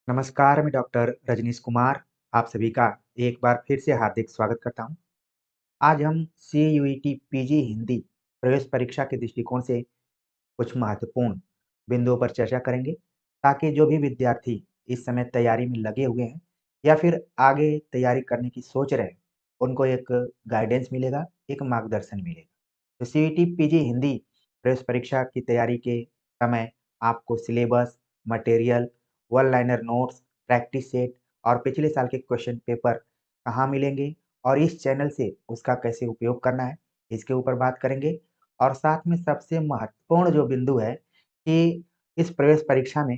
नमस्कार, मैं डॉक्टर रजनीश कुमार आप सभी का एक बार फिर से हार्दिक स्वागत करता हूँ। आज हम सीयूईटी पीजी हिंदी प्रवेश परीक्षा के दृष्टिकोण से कुछ महत्वपूर्ण बिंदुओं पर चर्चा करेंगे, ताकि जो भी विद्यार्थी इस समय तैयारी में लगे हुए हैं या फिर आगे तैयारी करने की सोच रहे हैं, उनको एक गाइडेंस मिलेगा, एक मार्गदर्शन मिलेगा। तो सीयूईटी पीजी हिंदी प्रवेश परीक्षा की तैयारी के समय आपको syllabus, material, one liner notes, practice set और पिछले साल के क्वेश्चन पेपर कहाँ मिलेंगे और इस चैनल से उसका कैसे उपयोग करना है, इसके ऊपर बात करेंगे। और साथ में सबसे महत्वपूर्ण जो बिंदु है कि इस प्रवेश परीक्षा में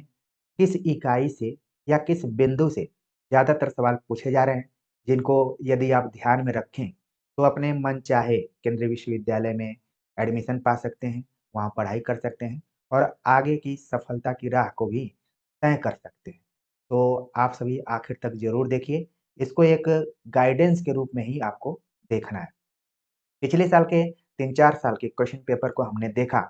किस इकाई से या किस बिंदु से ज़्यादातर सवाल पूछे जा रहे हैं, जिनको यदि आप ध्यान में रखें, तो अपने मनचाहे केंद्रीय विश्वविद्यालय में एडमिशन पा सकते हैं, वहाँ पढ़ाई कर सकते हैं और आगे की सफलता की राह को भी तय कर सकते हैं। तो आप सभी आखिर तक ज़रूर देखिए, इसको एक गाइडेंस के रूप में ही आपको देखना है। पिछले साल के 3-4 साल के क्वेश्चन पेपर को हमने देखा,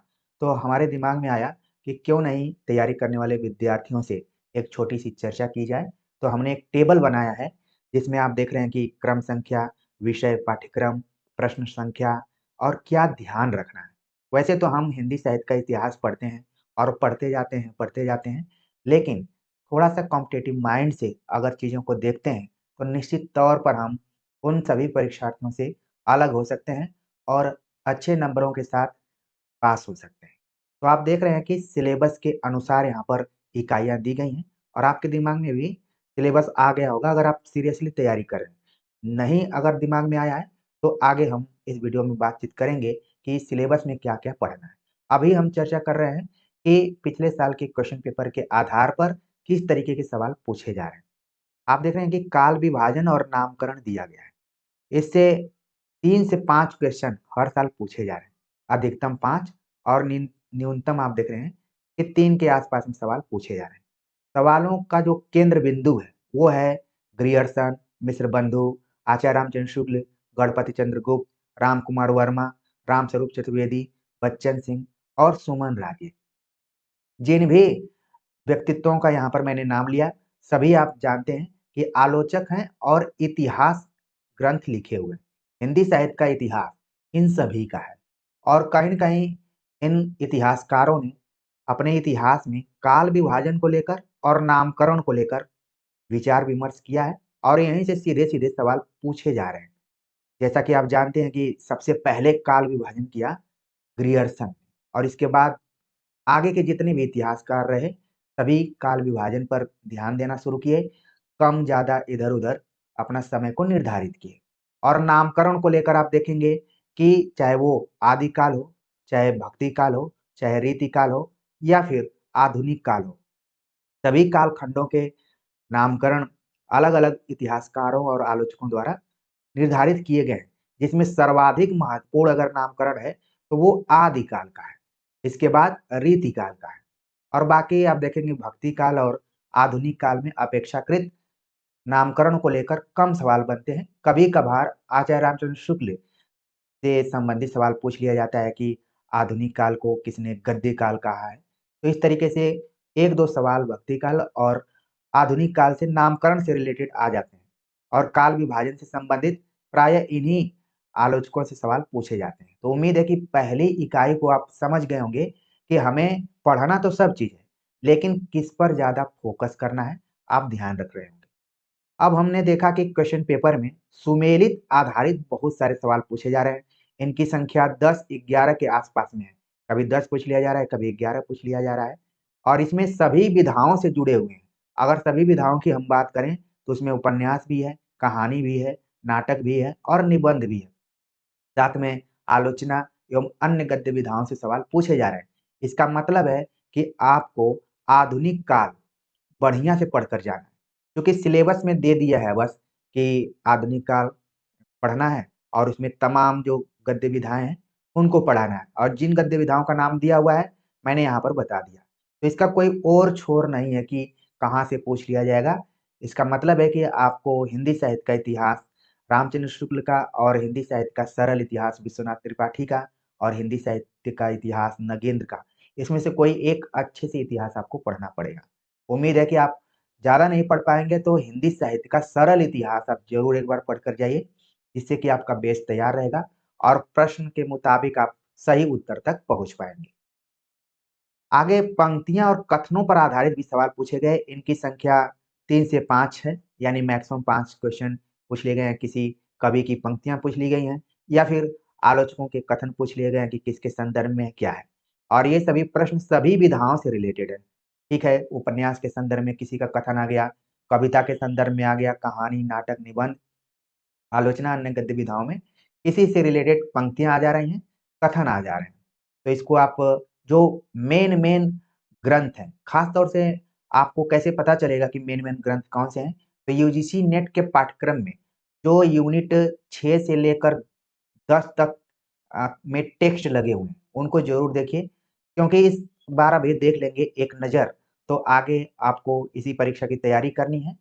तो हमारे दिमाग में आया कि क्यों नहीं तैयारी करने वाले विद्यार्थियों से एक छोटी-सी चर्चा की जाए। तो हमने एक टेबल बनाया है, जिसमें आप देख रहे हैं कि क्रम संख्या, विषय, पाठ्यक्रम, प्रश्न संख्या और क्या ध्यान रखना है। वैसे तो हम हिंदी साहित्य का इतिहास पढ़ते हैं और पढ़ते जाते हैं, लेकिन थोड़ा-सा कॉम्पिटिटिव माइंड से अगर चीज़ों को देखते हैं, तो निश्चित तौर पर हम उन सभी परीक्षार्थियों से अलग हो सकते हैं और अच्छे नंबरों के साथ पास हो सकते हैं। तो आप देख रहे हैं कि सिलेबस के अनुसार यहाँ पर इकाइयाँ दी गई हैं और आपके दिमाग में भी सिलेबस आ गया होगा अगर आप सीरियसली तैयारी कर रहे हैं। नहीं अगर दिमाग में आया है, तो आगे हम इस वीडियो में बातचीत करेंगे कि सिलेबस में क्या-क्या पढ़ना है। अभी हम चर्चा कर रहे हैं कि पिछले साल के क्वेश्चन पेपर के आधार पर किस तरीके के सवाल पूछे जा रहे हैं। आप देख रहे हैं कि काल विभाजन और नामकरण दिया गया है। इससे 3 से 5 क्वेश्चन हर साल पूछे जा रहे हैं। अधिकतम 5 और न्यूनतम आप देख रहे हैं कि 3 के आसपास में सवाल पूछे जा रहे हैं। सवालों का जो केंद्र बिंदु है, वो है ग्रियर्सन, मिश्र बंधु, आचार्य रामचंद्र शुक्ल, गणपति चंद्र गुप्त, राम कुमार वर्मा, रामस्वरूप चतुर्वेदी, बच्चन सिंह और सुमन राजे। जिन भी व्यक्तित्वों का यहाँ पर मैंने नाम लिया, सभी आप जानते हैं कि आलोचक हैं और इतिहास ग्रंथ लिखे हुए हैं। हिंदी साहित्य का इतिहास इन सभी का है और कहीं न कहीं इन इतिहासकारों ने अपने इतिहास में काल विभाजन को लेकर और नामकरण को लेकर विचार-विमर्श किया है और यहीं से सीधे-सीधे सवाल पूछे जा रहे हैं। जैसा कि आप जानते हैं कि सबसे पहले काल विभाजन किया ग्रियर्सन और इसके बाद आगे के जितने भी इतिहासकार रहे, सभी काल विभाजन पर ध्यान देना शुरू किए, कम-ज़्यादा इधर-उधर अपना समय को निर्धारित किए। और नामकरण को लेकर आप देखेंगे कि चाहे वो आदि काल हो, चाहे भक्ति काल हो, चाहे रीति काल हो या फिर आधुनिक काल हो, सभी कालखंडों के नामकरण अलग-अलग इतिहासकारों और आलोचकों द्वारा निर्धारित किए गए हैं, जिसमें सर्वाधिक महत्वपूर्ण अगर नामकरण है, तो वो आदि काल का है। इसके बाद रीति काल का है और बाकी आप देखेंगे भक्ति काल और आधुनिक काल में अपेक्षाकृत नामकरण को लेकर कम सवाल बनते हैं। कभी-कभार आचार्य रामचंद्र शुक्ल से संबंधित सवाल पूछ लिया जाता है कि आधुनिक काल को किसने गद्य काल कहा है। तो इस तरीके से 1-2 सवाल भक्ति काल और आधुनिक काल से नामकरण से रिलेटेड आ जाते हैं और काल विभाजन से संबंधित प्रायः इन्हीं आलोचकों से सवाल पूछे जाते हैं। तो उम्मीद है कि पहली इकाई को आप समझ गए होंगे कि हमें पढ़ना तो सब चीज़ है, लेकिन किस पर ज़्यादा फोकस करना है, आप ध्यान रख रहे होंगे। अब हमने देखा कि क्वेश्चन पेपर में सुमेलित आधारित बहुत सारे सवाल पूछे जा रहे हैं। इनकी संख्या 10-11 के आसपास में है। कभी 10 पूछ लिया जा रहा है, कभी 11 पूछ लिया जा रहा है और इसमें सभी विधाओं से जुड़े हुए हैं। अगर सभी विधाओं की हम बात करें, तो उसमें उपन्यास भी है, कहानी भी है, नाटक भी है और निबंध भी है। साथ में आलोचना एवं अन्य गद्य विधाओं से सवाल पूछे जा रहे हैं। इसका मतलब है कि आपको आधुनिक काल बढ़िया से पढ़कर जाना है, क्योंकि सिलेबस में दे दिया है बस कि आधुनिक काल पढ़ना है और उसमें तमाम जो गद्य विधाएँ हैं, उनको पढ़ाना है और जिन गद्य विधाओं का नाम दिया हुआ है, मैंने यहाँ पर बता दिया। तो इसका कोई और छोर नहीं है कि कहाँ से पूछ लिया जाएगा। इसका मतलब है कि आपको हिंदी साहित्य का इतिहास रामचंद्र शुक्ल का और हिंदी साहित्य का सरल इतिहास विश्वनाथ त्रिपाठी का और हिंदी साहित्य का इतिहास नगेंद्र का, इसमें से कोई एक अच्छे से इतिहास आपको पढ़ना पड़ेगा। उम्मीद है कि आप ज़्यादा नहीं पढ़ पाएँगे तो हिंदी साहित्य का सरल इतिहास आप ज़रूर एक बार पढ़ कर जाइए, जिससे कि आपका बेस तैयार रहेगा और प्रश्न के मुताबिक आप सही उत्तर तक पहुँच पाएँगे। आगे पंक्तियाँ और कथनों पर आधारित भी सवाल पूछे गए। इनकी संख्या 3 से 5 है, यानी मैक्सिमम 5 क्वेश्चन पूछ लिए गए हैं। किसी कवि की पंक्तियाँ पूछ ली गई हैं या फिर आलोचकों के कथन पूछ लिए गए हैं कि किसके संदर्भ में क्या है। और ये सभी प्रश्न सभी विधाओं से रिलेटेड है। ठीक है, उपन्यास के संदर्भ में किसी का कथन आ गया, कविता के संदर्भ में आ गया, कहानी, नाटक, निबंध, आलोचना, अन्य गद्य विधाओं में इसी से रिलेटेड पंक्तियाँ आ जा रही हैं, कथन आ जा रहे हैं। तो इसको आप जो मेन ग्रंथ हैं, खास तौर से आपको कैसे पता चलेगा कि मेन ग्रंथ कौन से हैं? तो यूजीसी नेट के पाठ्यक्रम में जो यूनिट 6 से लेकर 10 तक में टेक्स्ट लगे हुए हैं, उनको ज़रूर देखिए, क्योंकि इस बार आप ये देख लेंगे एक नज़र, तो आगे आपको इसी परीक्षा की तैयारी करनी है।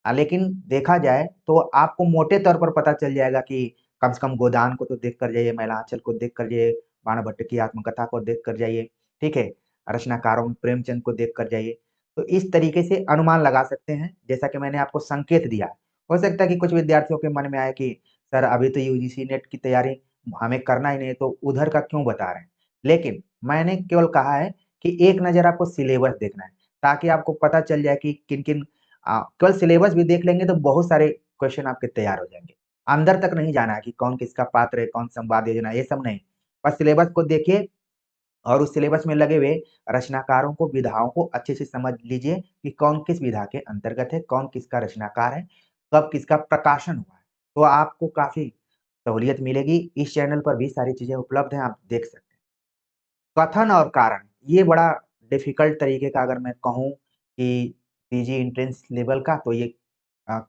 लेकिन देखा जाए तो आपको मोटे तौर पर पता चल जाएगा कि कम से कम गोदान को तो देख कर जाइए, मैलांचल को देख कर जाइए, बाणभट्ट की आत्मकथा को देख कर जाइए, ठीक है? रचनाकारों में प्रेमचंद को देख कर जाइए। तो इस तरीके से अनुमान लगा सकते हैं, जैसा कि मैंने आपको संकेत दिया। हो सकता है कि कुछ विद्यार्थियों के मन में आए कि सर अभी तो यूजीसी नेट की तैयारी हमें करना ही नहीं है, तो उधर का क्यों बता रहे हैं? लेकिन मैंने केवल कहा है कि एक नज़र आपको सिलेबस देखना है, ताकि आपको पता चल जाए कि किन-किन केवल सिलेबस भी देख लेंगे तो बहुत सारे क्वेश्चन आपके तैयार हो जाएँगे। अंदर तक नहीं जाना है कि कौन किसका पात्र है, कौन संवाद योजना है, ये सब नहीं। बस सिलेबस को देखिए और उस सिलेबस में लगे हुए रचनाकारों को, विधाओं को अच्छे से समझ लीजिए कि कौन किस विधा के अंतर्गत है, कौन किसका रचनाकार है, कब किसका प्रकाशन हुआ है। तो आपको काफ़ी सहूलियत मिलेगी। इस चैनल पर भी सारी चीज़ें उपलब्ध हैं, आप देख सकते हैं। कथन और कारण, ये बड़ा डिफ़िकल्ट तरीके का अगर मैं कहूँ कि पीजी एंट्रेंस लेवल का तो ये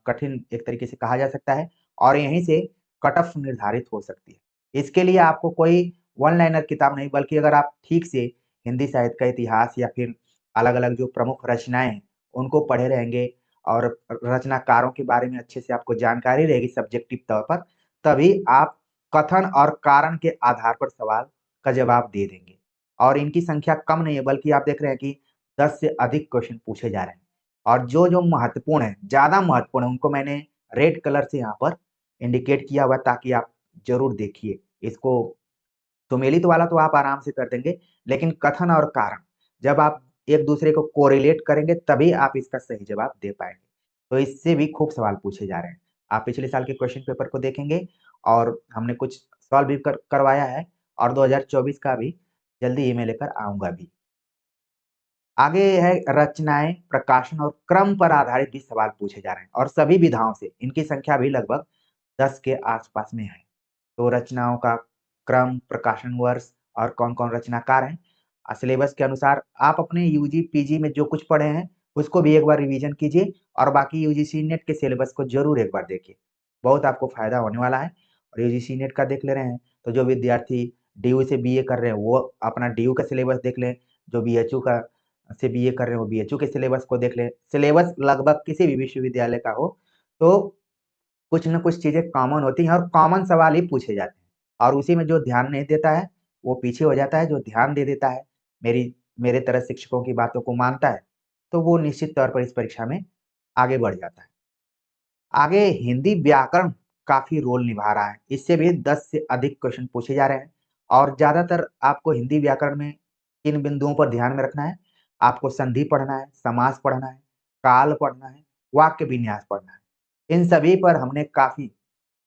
कठिन एक तरीके से कहा जा सकता है और यहीं से कट ऑफ निर्धारित हो सकती है। इसके लिए आपको कोई वन लाइनर किताब नहीं बल्कि अगर आप ठीक से हिंदी साहित्य का इतिहास या फिर अलग-अलग जो प्रमुख रचनाएँ हैं, उनको पढ़े रहेंगे और रचनाकारों के बारे में अच्छे से आपको जानकारी रहेगी सब्जेक्टिव तौर पर, तभी आप कथन और कारण के आधार पर सवाल का जवाब दे देंगे। और इनकी संख्या कम नहीं है बल्कि आप देख रहे हैं कि 10 से अधिक क्वेश्चन पूछे जा रहे हैं। और जो महत्वपूर्ण है, ज़्यादा महत्वपूर्ण है, उनको मैंने रेड कलर से यहाँ पर इंडिकेट किया हुआ है ताकि आप ज़रूर देखिए। इसको सुमेलित वाला तो आप आराम से कर देंगे, लेकिन कथन और कारण जब आप एक-दूसरे को कोरिलेट करेंगे तभी आप इसका सही जवाब दे पाएँगे। तो इससे भी खूब सवाल पूछे जा रहे हैं। आप पिछले साल के क्वेश्चन पेपर को देखेंगे और हमने कुछ सॉल्व भी करवाया है और 2024 का भी जल्दी ही मैं लेकर आऊँगा भी। आगे है रचनाएँ, प्रकाशन और क्रम पर आधारित भी सवाल पूछे जा रहे हैं और सभी विधाओं से। इनकी संख्या भी लगभग 10 के आस-पास में है। तो रचनाओं का क्रम, प्रकाशन वर्ष और कौन-कौन रचनाकार हैं। सिलेबस के अनुसार आप अपने यूजी, पीजी में जो कुछ पढ़े हैं, उसको भी एक बार रिवीजन कीजिए और बाकी यूजीसी नेट के सिलेबस को ज़रूर एक बार देखिए। बहुत आपको फ़ायदा होने वाला है और यूजीसी नेट का देख ले रहे हैं, तो जो विद्यार्थी डीयू से बीए कर रहे हैं, वो अपना डीयू का सिलेबस देख लें। जो बीएचयू का से बीए कर रहे हो, बीएचयू के सिलेबस को देख लें। सिलेबस लगभग किसी भी विश्वविद्यालय का हो, तो कुछ न कुछ चीज़ें कॉमन होती हैं और कॉमन सवाल ही पूछे जाते हैं और उसी में जो ध्यान नहीं देता है, वो पीछे हो जाता है, जो ध्यान दे देता है, मेरे तरह शिक्षकों की बातों को मानता है, तो वो निश्चित तौर पर इस परीक्षा में आगे बढ़ जाता है। आगे हिंदी व्याकरण काफ़ी रोल निभा रहा है, इससे भी 10 से अधिक क्वेश्चन पूछे जा रहे हैं और ज़्यादातर आपको हिंदी व्याकरण में किन बिंदुओं पर ध्यान में रखना है, आपको संधि पढ़ना है, समास पढ़ना है, काल पढ़ना है, वाक्य विन्यास पढ़ना है। इन सभी पर हमने काफ़ी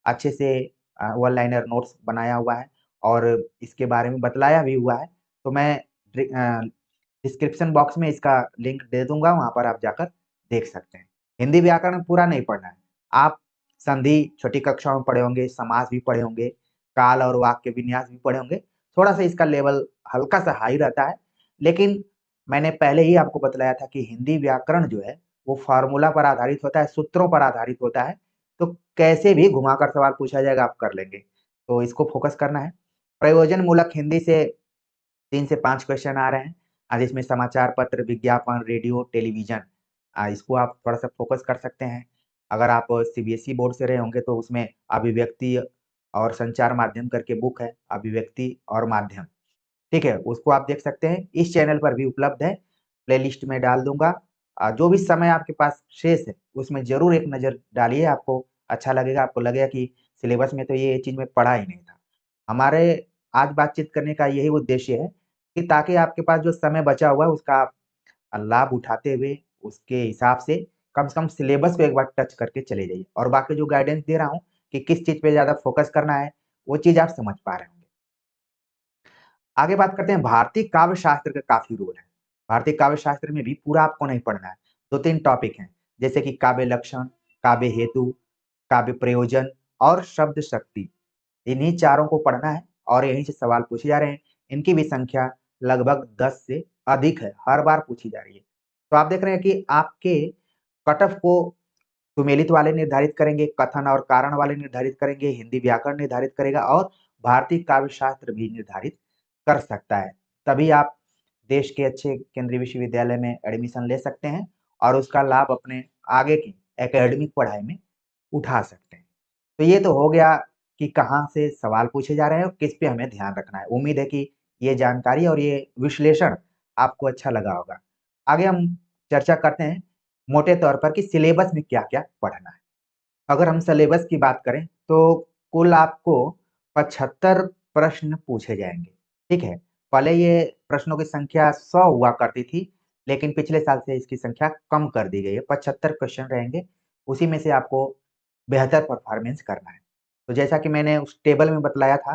अच्छे से वन लाइनर नोट्स बनाया हुआ है और इसके बारे में बतलाया भी हुआ है। तो मैं डिस्क्रिप्शन बॉक्स में इसका लिंक दे दूँगा, वहाँ पर आप जाकर देख सकते हैं। हिंदी व्याकरण पूरा नहीं पढ़ना है। आप संधि छोटी कक्षाओं में पढ़े होंगे, समास भी पढ़े होंगे, काल और वाक्य विन्यास भी पढ़े होंगे। थोड़ा-सा इसका लेवल हल्का-सा हाई रहता है, लेकिन मैंने पहले ही आपको बतलाया था कि हिंदी व्याकरण जो है, वो फ़ॉर्मूला पर आधारित होता है, सूत्रों पर आधारित होता है। तो कैसे भी घुमाकर सवाल पूछा जाएगा, आप कर लेंगे। तो इसको फ़ोकस करना है। प्रयोजनमूलक हिंदी से 3 से 5 क्वेश्चन आ रहे हैं। जिसमें समाचार पत्र, विज्ञापन, रेडियो, टेलीविज़न इसको आप थोड़ा-सा फ़ोकस कर सकते हैं। अगर आप सीबीएसई बोर्ड से रहे होंगे तो उसमें अभिव्यक्ति और संचार माध्यम करके बुक है, अभिव्यक्ति और माध्यम, ठीक है? उसको आप देख सकते हैं। इस चैनल पर भी उपलब्ध है, प्लेलिस्ट में डाल दूँगा। जो भी समय आपके पास शेष है उसमें ज़रूर एक नज़र डालिए, आपको अच्छा लगेगा, आपको लगेगा कि सिलेबस में तो ये चीज़ मैं पढ़ा ही नहीं था। हमारे आज बातचीत करने का यही उद्देश्य है कि ताकि आपके पास जो समय बचा हुआ है उसका आप लाभ उठाते हुए उसके हिसाब से कम सिलेबस को एक बार टच करके चले जाइए और बाकी जो गाइडेंस दे रहा हूँ कि किस चीज़ पे ज़्यादा फोकस करना है, वो चीज़ आप समझ पा रहे होंगे। आगे बात करते हैं भारतीय काव्य शास्त्र का काफ़ी रोल है। भारतीय काव्य शास्त्र में भी पूरा आपको नहीं पढ़ना है। 2-3 टॉपिक हैं, जैसे कि काव्य लक्षण, काव्य हेतु, काव्य प्रयोजन और शब्द शक्ति। इन्हीं चारों को पढ़ना है और यहीं से सवाल पूछे जा रहे हैं। इनकी भी संख्या लगभग 10 से अधिक है, हर बार पूछी जा रही है। तो आप देख रहे हैं कि आपके कट ऑफ को सुमेलित वाले निर्धारित करेंगे, कथन और कारण वाले निर्धारित करेंगे, हिंदी व्याकरण निर्धारित करेगा और भारतीय काव्य शास्त्र भी निर्धारित कर सकता है। तभी आप देश के अच्छे केंद्रीय विश्वविद्यालय में एडमिशन ले सकते हैं और उसका लाभ अपने आगे की एकेडमिक पढ़ाई में उठा सकते हैं। तो ये तो हो गया कि कहाँ से सवाल पूछे जा रहे हैं और किस पे हमें ध्यान रखना है। उम्मीद है कि ये जानकारी और ये विश्लेषण आपको अच्छा लगा होगा। आगे हम चर्चा करते हैं मोटे तौर पर कि सिलेबस में क्या-क्या पढ़ना है। अगर हम सिलेबस की बात करें तो कुल आपको 75 प्रश्न पूछे जाएँगे, ठीक है? पहले ये प्रश्नों की संख्या 100 हुआ करती थी, लेकिन पिछले साल से इसकी संख्या कम कर दी गई है, 75 क्वेश्चन रहेंगे, उसी में से आपको बेहतर परफॉर्मेंस करना है। तो जैसा कि मैंने उस टेबल में बतलाया था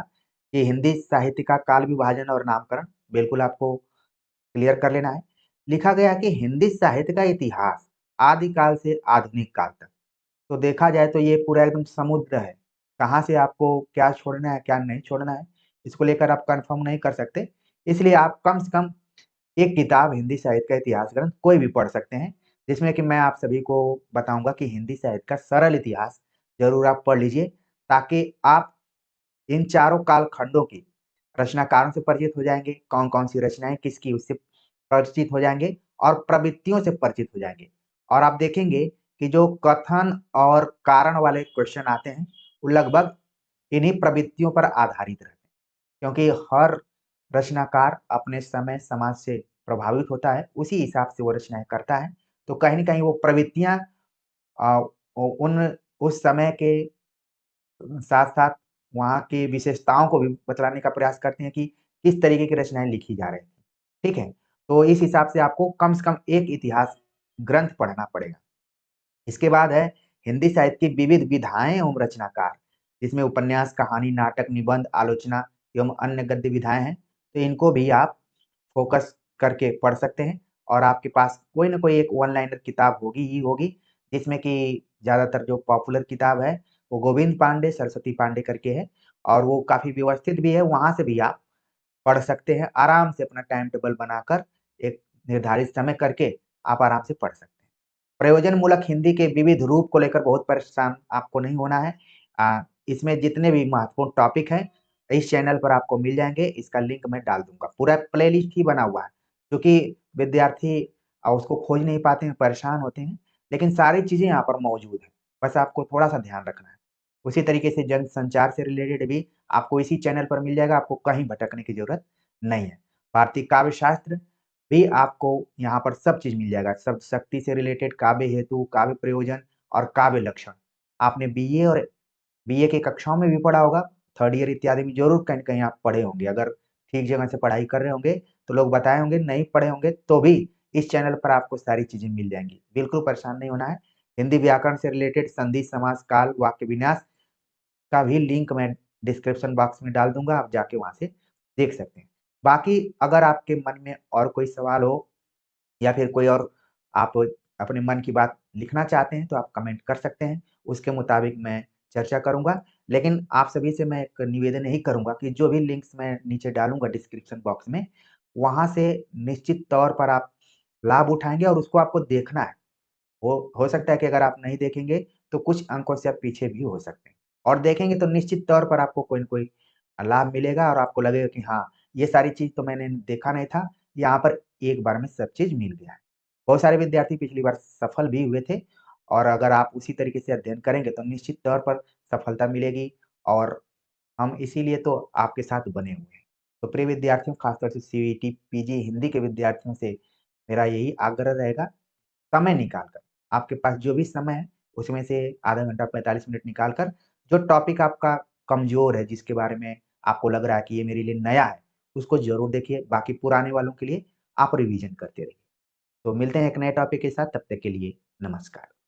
कि हिंदी साहित्य का काल विभाजन और नामकरण बिल्कुल आपको क्लियर कर लेना है। लिखा गया कि हिंदी साहित्य का इतिहास आदिकाल से आधुनिक काल तक। तो देखा जाए तो ये पूरा एकदम समुद्र है। कहाँ से आपको क्या छोड़ना है, क्या नहीं छोड़ना है, इसको लेकर आप कन्फर्म नहीं कर सकते। इसलिए आप कम से कम एक किताब हिंदी साहित्य का इतिहास ग्रंथ कोई भी पढ़ सकते हैं, जिसमें कि मैं आप सभी को बताऊँगा कि हिंदी साहित्य का सरल इतिहास ज़रूर आप पढ़ लीजिए, ताकि आप इन चारों कालखंडों की रचनाकारों से परिचित हो जाएँगे, कौन-कौन सी रचनाएँ किसकी उससे परिचित हो जाएँगे और प्रवृत्तियों से परिचित हो जाएँगे। और आप देखेंगे कि जो कथन और कारण वाले क्वेश्चन आते हैं, वो लगभग इन्हीं प्रवृत्तियों पर आधारित रहते हैं। क्योंकि हर रचनाकार अपने समय समाज से प्रभावित होता है, उसी हिसाब से वो रचनाएँ करता है। तो कहीं न कहीं वो प्रवृत्तियाँ अ, उन उस समय के साथ-साथ वहाँ की विशेषताओं को भी बतलाने का प्रयास करते हैं कि किस तरीके की रचनाएँ लिखी जा रही थी, ठीक है? तो इस हिसाब से कम एक इतिहास ग्रंथ पढ़ना पड़ेगा। इसके बाद है हिंदी साहित्य की विविध विधाएँ एवं रचनाकार, जिसमें उपन्यास, कहानी, नाटक, निबंध, आलोचना एवं अन्य गद्य विधाएँ हैं, तो इनको भी आप फ़ोकस करके पढ़ सकते हैं और आपके पास कोई न कोई एक वन लाइनर किताब होगी ही होगी, जिसमें कि ज़्यादातर जो पॉपुलर किताब है, वो गोविंद पांडे, सरस्वती पांडे करके है और वो काफ़ी व्यवस्थित भी है, वहाँ से भी आप पढ़ सकते हैं। आराम से अपना टाइम टेबल बनाकर एक निर्धारित समय करके आप आराम से पढ़ सकते हैं। प्रयोजनमूलक हिंदी के विविध रूप को लेकर बहुत परेशान आपको नहीं होना है। इसमें जितने भी महत्वपूर्ण टॉपिक हैं, इस चैनल पर आपको मिल जाएँगे, इसका लिंक मैं डाल दूँगा। पूरा प्लेलिस्ट ही बना हुआ है, क्योंकि विद्यार्थी उसको खोज नहीं पाते हैं, परेशान होते हैं, लेकिन सारी चीज़ें यहाँ पर मौजूद हैं, बस आपको थोड़ा-सा ध्यान रखना है। उसी तरीके से जनसंचार से रिलेटेड भी आपको इसी चैनल पर मिल जाएगा, आपको कहीं भटकने की ज़रूरत नहीं है। भारतीय काव्य शास्त्र भी आपको यहाँ पर सब चीज़ मिल जाएगा, शब्द शक्ति से रिलेटेड काव्य हेतु, काव्य प्रयोजन और काव्य लक्षण। आपने बीए और बीए की कक्षाओं में भी पढ़ा होगा, थर्ड ईयर इत्यादि में ज़रूर कहीं न कहीं आप पढ़े होंगे। अगर ठीक जगह से पढ़ाई कर रहे होंगे, तो लोग बताए होंगे, नहीं पढ़े होंगे तो भी इस चैनल पर आपको सारी चीज़ें मिल जाएँगी। बिल्कुल परेशान नहीं होना है। हिंदी व्याकरण से रिलेटेड संधि, समास, काल, वाक्य विन्यास का भी लिंक मैं डिस्क्रिप्शन बॉक्स में डाल दूँगा, आप जाके वहाँ से देख सकते हैं। बाकी अगर आपके मन में और कोई सवाल हो या फिर कोई और आप अपने मन की बात लिखना चाहते हैं, तो आप कमेंट कर सकते हैं, उसके मुताबिक मैं चर्चा करूँगा। लेकिन आप सभी से मैं एक निवेदन यही करूँगा कि जो भी लिंक्स मैं नीचे डालूँगा डिस्क्रिप्शन बॉक्स में, वहाँ से निश्चित तौर पर आप लाभ उठाएँगे और उसको आपको देखना है। हो सकता है कि अगर आप नहीं देखेंगे, तो कुछ अंकों से आप पीछे भी हो सकते हैं और देखेंगे तो निश्चित तौर पर आपको कोई न कोई लाभ मिलेगा और आपको लगेगा कि हाँ, ये सारी चीज़ तो मैंने देखा नहीं था, यहाँ पर एक बार में सब चीज़ मिल गया है। बहुत सारे विद्यार्थी पिछली बार सफल भी हुए थे और अगर आप उसी तरीके से अध्ययन करेंगे, तो निश्चित तौर पर सफलता मिलेगी और हम इसीलिए तो आपके साथ बने हुए हैं। तो प्रिय विद्यार्थियों, खासतौर से सीईटी, पीजी हिंदी के विद्यार्थियों से मेरा यही आग्रह रहेगा समय निकाल कर, आपके पास जो भी समय है, उसमें से आधा घंटा 45 मिनट निकाल कर, जो टॉपिक आपका कमज़ोर है, जिसके बारे में आपको लग रहा है कि ये मेरे लिए नया है, उसको ज़रूर देखिए। बाकी पुराने वालों के लिए आप रिवीज़न करते रहिए। तो मिलते हैं एक नए टॉपिक के साथ, तब तक के लिए नमस्कार।